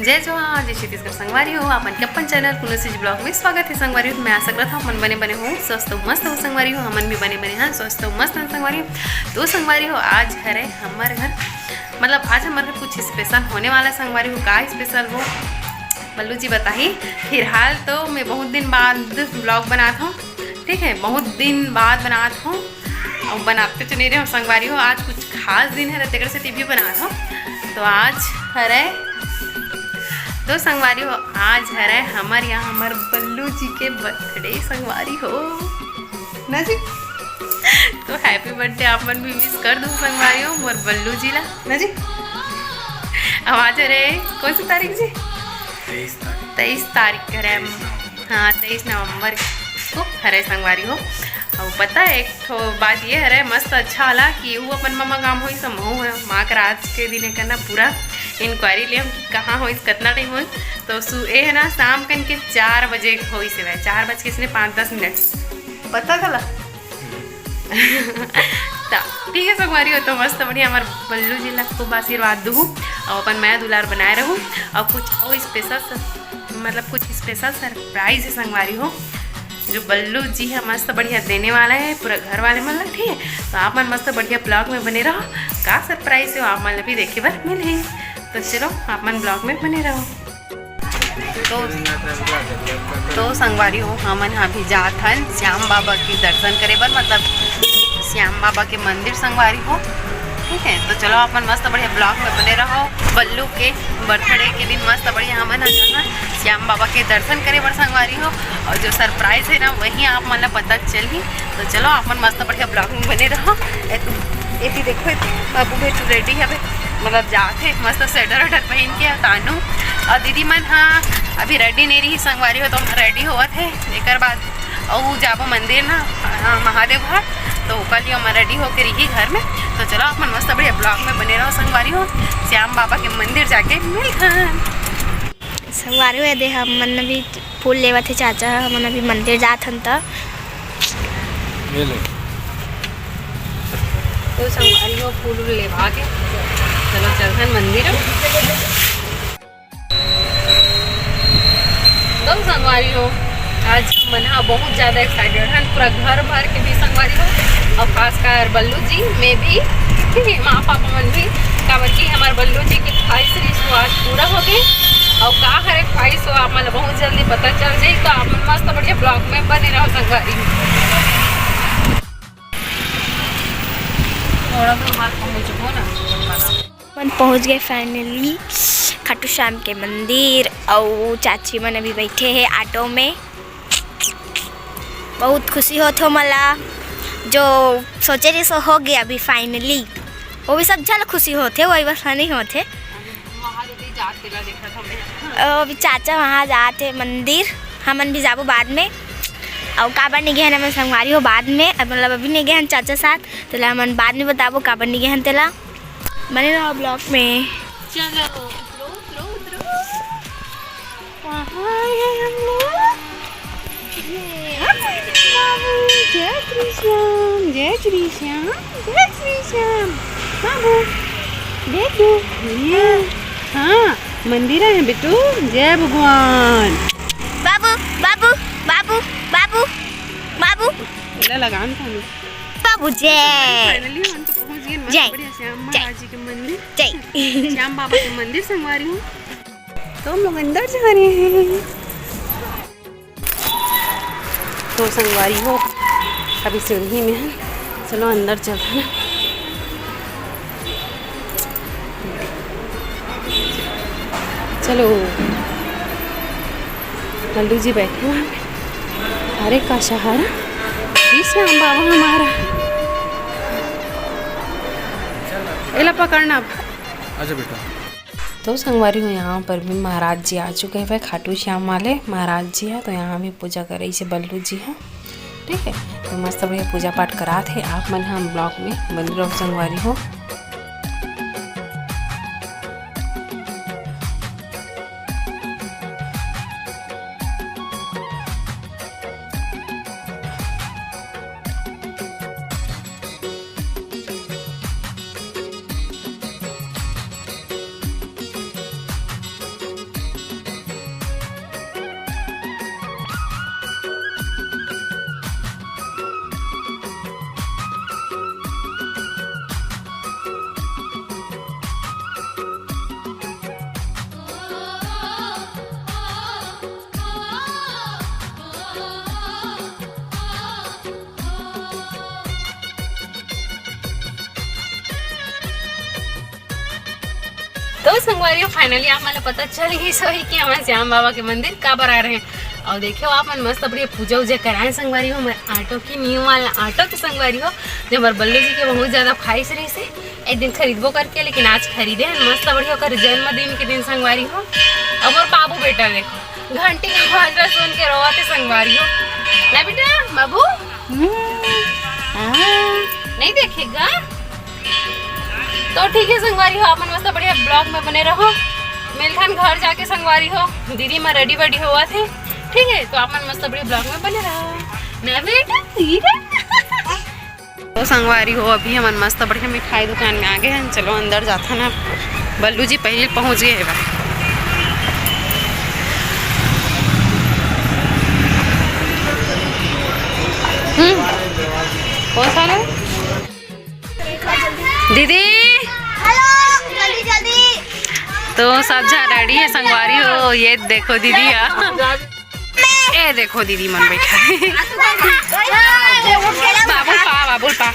जय जोहार जय छत्तीसगढ़ संगवारी हो अपन के अपन चैनल कुनसीज ब्लॉग में स्वागत है संगवारी हो। मैं आशा करता हूँ मन बने हो स्वस्थ मस्त हो संगवारी हो। हमन भी बने हाँ स्वस्थ मस्त हो संगवारी हो। तो संगवारी हो आज है हमारे घर मतलब आज हमारे घर कुछ स्पेशल होने वाला संगवारी हो। का स्पेशल हो बल्लू जी बताइए। फिलहाल तो मैं बहुत दिन बाद ब्लॉग बनाता हूँ, ठीक है, बहुत दिन बाद बनाता हूँ और बनाते तो नहीं रहे संगवारी हो। आज कुछ खास दिन है तेकर से टीवी बनाता हूँ। तो आज है तो संगवारी हो आज है हमारे यहाँ हमारे बल्लू जी के बर्थडे संगवारी हो ना जी। तो हैप्पी बर्थडे आप मन भी विश कर दो संगवारी हो मोर बल्लू जी ला ना जी। अब आज रे कौन सी तारीख जी? 23 तारीख है। हाँ 23 नवंबर को हरे संगवारी हो। और पता है एक तो बात ये है मस्त अच्छा वाला कि वो अपन मम्मा काम हो समूह है माँ का आज के दिन करना पूरा इंक्वायरी लिया कि कहाँ हो कितना टाइम हो। तो ये है ना शाम कन के 4 बजे हो से 4:05-10 पता चला। ठीक है संगवारी हो। तो मस्त बढ़िया हमारे बल्लू जी ला खूब आशीर्वाद दूँ और अपन मैं दुलार बनाए रहूँ और कुछ और स्पेशल मतलब कुछ स्पेशल सरप्राइज है संगवारी हो जो बल्लू जी है मस्त बढ़िया देने वाला है पूरा घर वाले मतलब, ठीक है। तो आप मन मस्त बढ़िया ब्लॉग में बने रहो। का सरप्राइज है आप मन भी देखे बार मिले। तो चलो आप मन ब्लॉग में बने रहो। तो संगवारी हो हमन अभी जात हन श्याम बाबा के दर्शन करे बर मतलब श्याम बाबा के मंदिर संगवारी हो, ठीक है। तो चलो अपन मस्त बढ़िया ब्लॉग में बने रहो। बल्लू के बर्थडे के दिन मस्त बढ़िया हमन जाना श्याम बाबा के दर्शन करे बर संगवारी हो। और जो सरप्राइज है ना वही आप मन पता चली। तो चलो अपन मस्त बढ़िया ब्लॉग में बने रहो। ये देखो बाबू भाई तू रेडी है मतलब जाते मस्त स्वेटर वेटर पहन के तानू और दीदी मन हाँ अभी रेडी नहीं रही संगवारी हो। तो हम रेडी हुआ थे एक बाद और जाबो मंदिर ना महादेव घाट। तो कल ही हम रेडी होकर रही घर में। तो चलो अपन मस्त बढ़िया ब्लॉग में बने रहो संगवारी हो। श्याम बाबा के मंदिर जाके मिल संगवारी हो दे हमन भी फूल लेवा थे चाचा हमन अभी मंदिर जात हन। तो संगवारी हो फूल लेवा के चलो चलथन मंदिर। तो संगवारी हो आज मना बहुत ज़्यादा एक्साइटेड है पूरा घर भर के भी संगवारी हो और खासकर बल्लू जी में भी, ठीक है, माँ पापा मन भी काबर की हमारे बल्लू जी की ख्वाहिश रही आज पूरा हो गई। और का हर ख्वाहिश हो आप मतलब बहुत जल्दी पता चल जाए। तो आप मस्त बढ़िया ब्लॉग में बने रहो संगवारी। थोड़ा तो बात पहुँच हो ना पहुँच गए फाइनली खाटू श्याम के मंदिर। और चाची मन अभी बैठे हैं ऑटो में। बहुत खुशी होत हो मला जो सोचे रही सो हो गया अभी फाइनली। वो भी सब जल खुशी होते वही बस नहीं होते। अभी चाचा वहाँ जाते मंदिर हमन भी जाबो बाद में। और काबर नहीं गए हैं हमें संगवारी हो बाद में मतलब अभी नहीं गए हैं चाचा साथ। तो हमन बाद में बताबो काबर नहीं गए हैं तेला बने रहो ब्लॉग में। चलो जय श्री श्याम जय श्री श्याम जय श्री श्याम बाबू देखो हाँ मंदिर है बेटू। जय भगवान बाबू बाबू बाबू बाबू बाबू लगान था बाबू जय फाइनली हम तो पहुंच गए जय बढ़िया श्याम महाराज जी के मंदिर जय श्याम बाबा के मंदिर संगवारी हूँ। तो हम लोग अंदर जा रहे हैं। तो संगवारी हो अभी सीढ़ी में है चलो अंदर चलते हैं। चलो लल्लू जी बैठे वहाँ पे। अरे का सहारा श्याम बाबा हमारा एला पकड़ना अब। अच्छा बेटा। तो संगवारी हूँ यहाँ पर भी महाराज जी आ चुके हैं खाटू श्याम वाले महाराज जी है। तो यहाँ भी पूजा कर रही से बल्लू जी है, ठीक है। तो मस्त बढ़िया पूजा पाठ करा थे आप मन हम ब्लॉग में बन रहो संगवारी हो। तो संगवारी फाइनली आम्हाला पता चल गई सोई कि हमारे श्याम बाबा के मंदिर का पर आ रहे हैं। और देखियो आप मन मस्त बढ़िया पूजा उजा कराए संगवारी हो। मैं आटो की नींव वाला आटो के संगवारी हो जो हमारे बल्लू जी के बहुत ज़्यादा ख्वाहिश रही से एक दिन खरीदबो करके, लेकिन आज खरीदे हैं मस्त बढ़िया कर जन्मदिन के दिन संगवारी हो। अब और बाबू बेटा देखो घंटी का आवाज सुन के रोवा थे संगवारी हो ना बेटा बाबू नहीं देखेगा तो ठीक है संगवारी हो। अपन मस्त बढ़िया ब्लॉग में बने रहो। मिलथन घर जाके संगवारी हो दीदी मैं रेडी वेडी हुआ थे, ठीक है तो अपन मस्त बढ़िया ब्लॉग में बने रहो ना बेटा। तो संगवारी हो अभी हम मस्त बढ़िया मिठाई दुकान में आ गए हैं। चलो अंदर जाता ना, बल्लू जी पहले पहुंच गए हैं। कौन सा है दीदी? जल्दी जल्दी। तो सब जा रेडी है संगवारी हो। ये देखो दीदी ये देखो दीदी मन बैठा है। बाबुल पा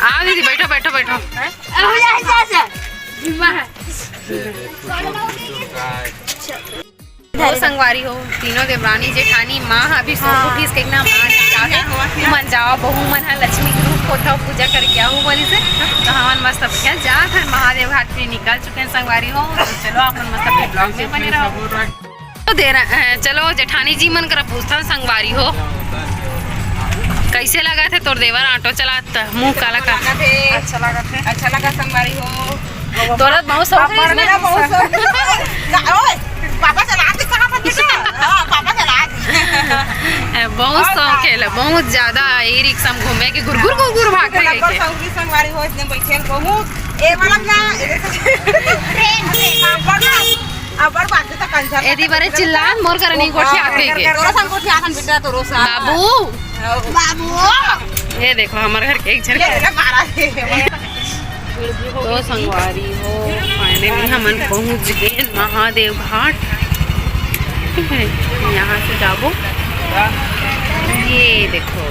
आओ दीदी बैठो बैठो बैठो। तो संगवारी हो तीनों देवरानी जेठानी माँ अभी सो उठी इसके ना माँ मन जाओ बहू मन है लक्ष्मी के रूप को पूजा करके आओ बोली से। तो हम मस्त बढ़िया जा था महादेव घाट पे निकल चुके हैं संगवारी हो। तो चलो आप मस्त ब्लॉग में बने रहो। तो दे रहे चलो जेठानी जी मन कर पूछता संगवारी हो कैसे लगा थे तोर देवर ऑटो चलाता मुँह काला का? अच्छा लगा संगवारी हो। तोरा बहुत शौक पापा चलाते कहाँ पर बेटा? पापा चलाते बहुत शौक है बहुत ज्यादा ये रिक्शा में घूमे के गुरगुर गुरगुर भाग रहे हैं। संगवारी हो इसने बैठे बहुत ए वाला ना अबर बात तक कंजर एदी बारे चिल्ला मोर करनी कोठी आके के तोरा संग कोठी आखन बेटा तोरो सा बाबू बाबू ये देखो हमारे घर के एक झर ये मारा तो संगवारी हो फाइनली हम पहुंच गए महादेव घाट, ठीक है यहाँ से जाबो। ये देखो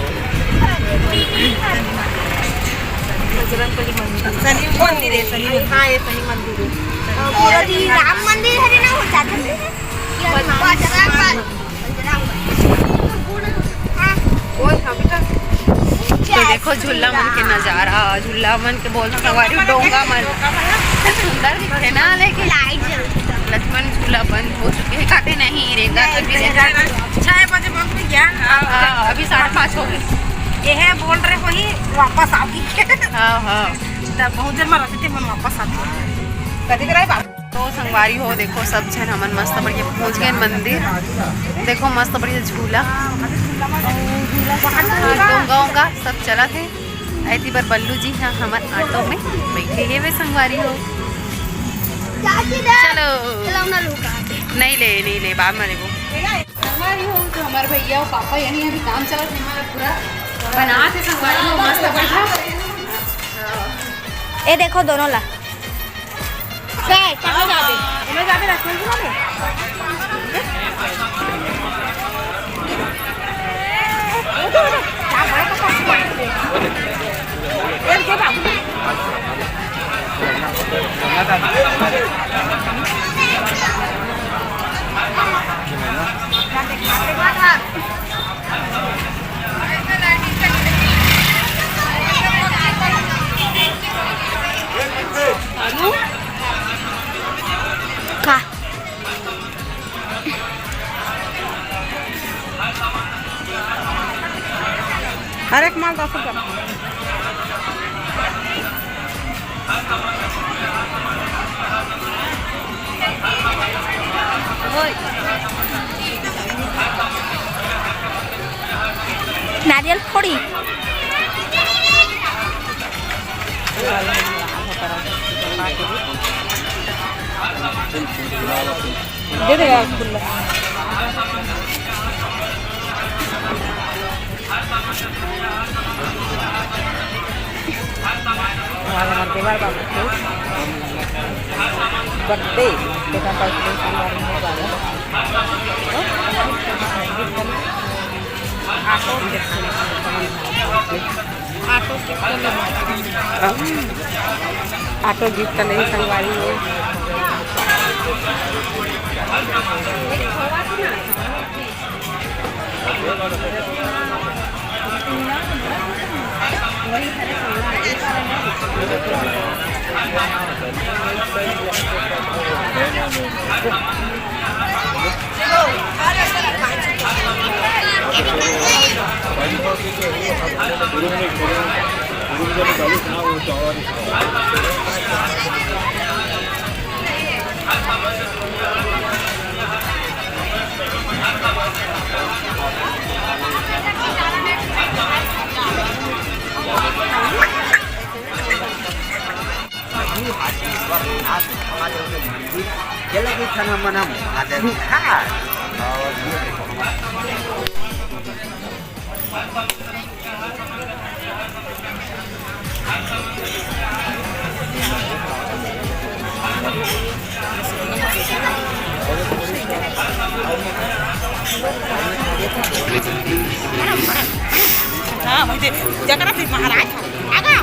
शनि मंदिर है, शनि हाँ ये शनि मंदिर है। पूरा दी राम मंदिर है ना वो जाते हैं तो देखो झूला मन के नजारा, झूला मन के बोल संगवारी डोंगा मन सुंदर दिखे ना, लेकिन लक्ष्मण झूला बंद हो चुके हैं काटे नहीं रेगा अभी 6 बजे बंद हो गया। अभी 5:30 हो गए। ये है बोल रहे वही वापस आओगी। हाँ तब बहुत देर में रहते थे मन वापस आते कभी कराए बात। तो संगवारी हो देखो सब जन हमन मस्त बढ़िया पहुँच गए मंदिर। देखो मस्त बढ़िया झूला डोंगा सब चला थे। ऐसी बार बल्लू जी हाँ हमारे ऑटो में बैठे है वे संगवारी हो। चलो नहीं ले बाद में लेगो संगवारी हो। तो हमारे भैया और पापा यहीं अभी काम चला थे हमारा पूरा बना थे संगवारी हो मस्त बढ़िया। ये देखो दोनों ला हर एक माल 10 रुपया। नारियल फोड़ी दे देगा खुला। बर्थडे देखा बर्थडे संगवारी हो जाएगा। ऑटो गिफ्ट नहीं संगवारी हो। हाँ वही जगन्नाथ महाराज आगा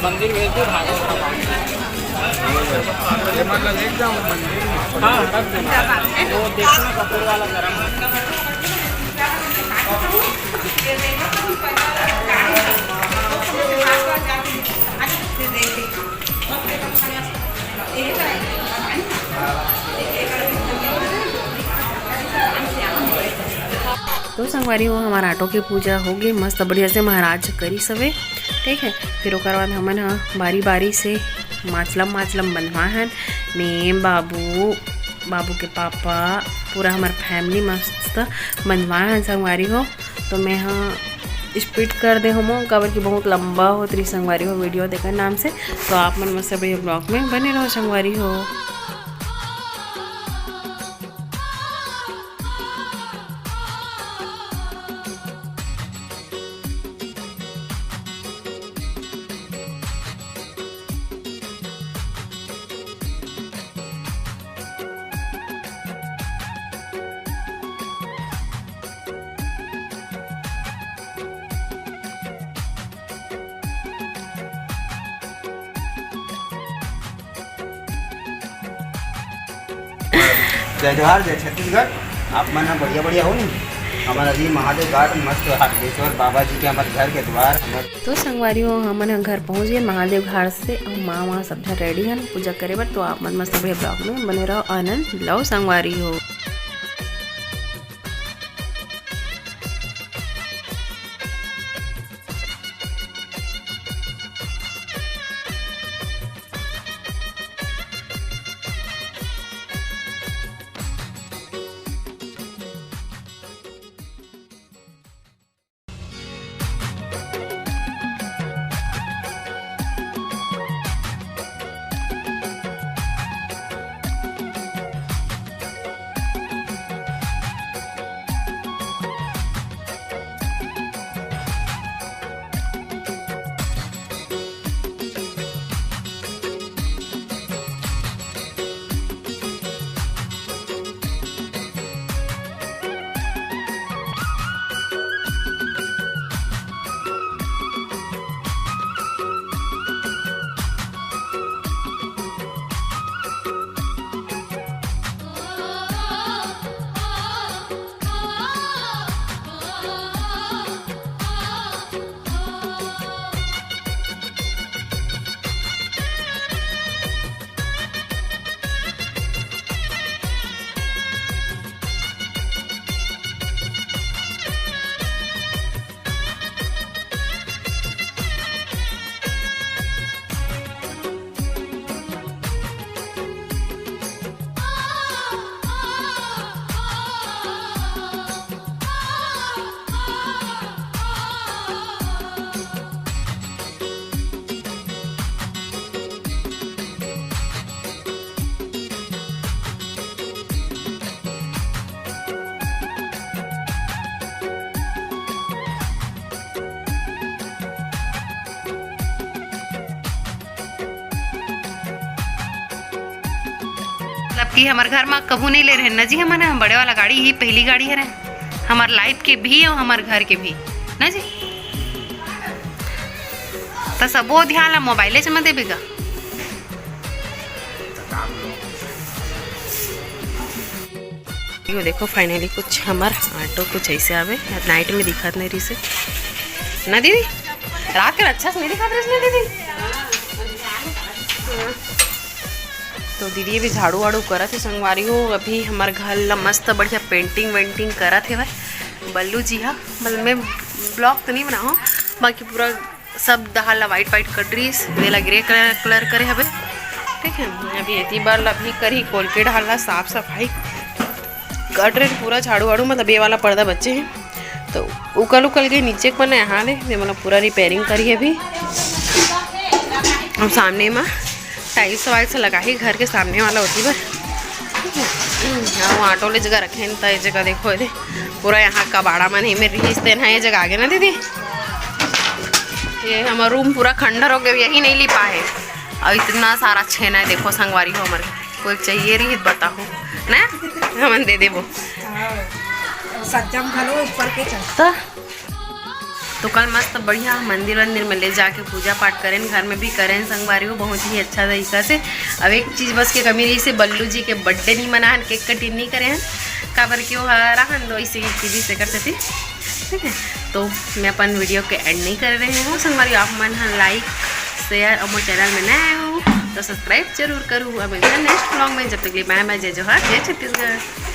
मंदिर में तो ये मतलब एक जाऊँ मंदिर हाँ वो देखना कपूर वाला गरम तो संगवारी हो हमारा ऑटो की पूजा होगी मस्त बढ़िया से महाराज करी सवे। ठीक है, फिर ओकर बाद हमन हाँ बारी बारी से माचलम बनवा हन। मैं बाबू के पापा पूरा हमार फैमिली मस्त बनवा हन संगवारी हो। तो मैं हाँ स्पीड कर दे हम कवर की बहुत लंबा हो रही संगवारी हो वीडियो देखकर नाम से। तो आप मन मस्त बढ़िया ब्लॉग में बने रहो संगवारी हो। जय जोहार जय छत्तीसगढ़। आप मन बढ़िया बढ़िया हो नी। हमारा अभी महादेव घाट मस्त हाटकेश्वर बाबा जी के हमारे घर के द्वार। तो संगवारी हो हमन घर पहुँच गए महादेव घाट से और माँ वहाँ सब रेडी है पूजा करे बर। तो आप मन मस्त बढ़िया ब्लॉग में बने रहो आनंद लो संगवारी हो। कि हमारे घर में कबू नहीं ले रहे ना जी, हमारे बड़े वाला गाड़ी ही पहली गाड़ी है हमारे लाइफ के भी और हमारे घर के भी ना जी। तो सबो ध्यान ला मोबाइले से मत देगा। देखो फाइनली कुछ हमार ऑटो कुछ ऐसे आवे, नाइट में दिखत नहीं रही से ना दीदी, रात के अच्छा से नहीं दिखा रही दीदी। तो दीदी भी झाड़ू वाड़ू करत है संगवारी हो। अभी हमारे घर ला मस्त बढ़िया पेंटिंग वेंटिंग करत है भाई बल्लू जी। हाँ मतलब मैं ब्लॉग तो नहीं बनाओ, बाकी पूरा सब दहाल ला वाइट वाइट कर रही वेला ग्रे कलर करे हवे, ठीक है। अभी एती बार ला भी करी खोल के डाला साफ सफाई कट रहे पूरा झाड़ू वाड़ू, मतलब ये वाला पर्दा बच्चे हैं तो उकल उकल के नीचे को बना यहाँ ले मतलब पूरा रिपेयरिंग करी है अभी। अब सामने में टाइल्स वाइल्स लगा ही घर के सामने वाला होती है, वो ऑटो ले जगह रखे तो ये जगह देखो ये पूरा यहाँ कबाड़ा मन ही में रहीस देना ये जगह आगे ना दीदी। ये हमारा रूम पूरा खंडर हो गया, यही नहीं ली पाए और इतना सारा छेना है देखो संगवारी हो। हमारे कोई चाहिए रही बताओ ना हमन दे देबो सज्जम घलो ऊपर के तो कल मस्त बढ़िया मंदिर वंदिर में ले जाके पूजा पाठ करें, घर में भी करें संगवारी हो बहुत ही अच्छा तरीका से। अब एक चीज़ बस के कमी रही से बल्लू जी के बर्थडे नहीं मनाहन, केक कटिंग नहीं करे हैं काबर क्यों रहन दो इसी टीवी से कर सकती, ठीक है। तो मैं अपन वीडियो के एंड नहीं कर रहे हूँ संगवारी, आप मन लाइक शेयर और मोर चैनल में नए हो तो सब्सक्राइब जरूर करूँ। अब नेक्स्ट ब्लॉग में जब तक लिए बाय बाय, जय जोहार, जय छत्तीसगढ़।